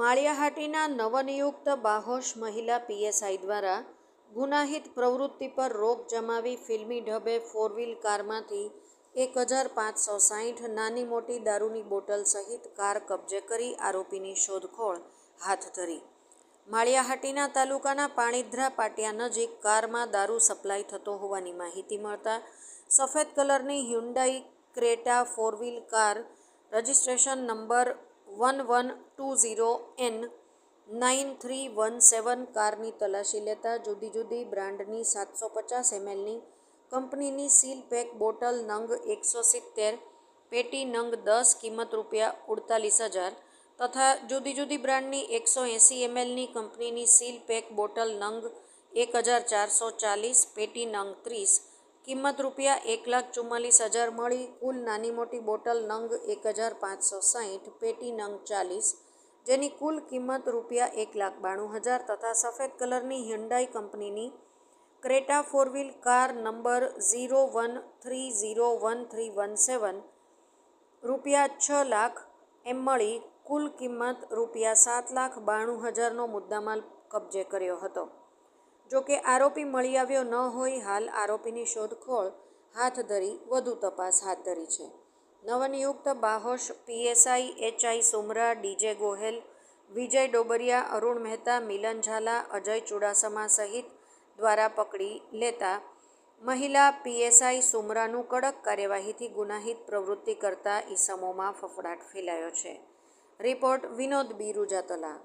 માળિયાહાટીના નવનિયુક્ત બાહોશ મહિલા પીએસઆઈ દ્વારા ગુનાહિત પ્રવૃત્તિ પર રોક જમાવી ફિલ્મી ઢબે 4 વ્હીલ કારમાંથી 1560 નાની મોટી દારૂની બોટલ સહિત કાર કબજે કરી આરોપીની શોધખોળ હાથ ધરી. માળિયાહાટીના તાલુકાના પાણીધ્રા પાટિયા નજીક કારમાં દારૂ સપ્લાય થતો હોવાની માહિતી મળતા સફેદ કલરની Hyundai Creta 4 wheel car registration number 1120N9317 કારની તલાશી લેતા જુદી જુદી બ્રાન્ડની 750 mlની કંપનીની સીલ પેક બોટલ નંગ 170, પેટી નંગ 10 કિંમત ₹48,000 તથા જુદી જુદી બ્રાન્ડની 180 mlની કંપનીની સીલ પેક બોટલ નંગ 1440, પેટી નંગ 30 કિંમત ₹1,44,000 મળી કુલ નાની મોટી બોટલ નંગ 1560, પેટી નંગ 40 જેની કુલ કિંમત ₹1,92,000 તથા સફેદ કલરની હ્યુન્ડાઈ કંપનીની Creta 4 wheel car number 01301317 ₹6 lakh એમ મળી કુલ કિંમત ₹7,92,000નો મુદ્દામાલ કબજે કર્યો હતો. જોકે આરોપી મળી આવ્યો ન હોય હાલ આરોપીની શોધખોળ હાથ ધરી વધુ તપાસ હાથ ધરી છે. નવનિયુક્ત બાહોશ PSI HI Sumra, DJ Gohel, Vijay Dobariya, Arun Mehta, Milan Jhala, Ajay Chudasama સહિત દ્વારા પકડી લેતા મહિલા પીએસઆઈ સુમરાનું કડક કાર્યવાહીથી ગુનાહિત પ્રવૃત્તિ કરતા ઈસમોમાં ફફડાટ ફેલાયો છે. રિપોર્ટ વિનોદ બી રૂજાતલા.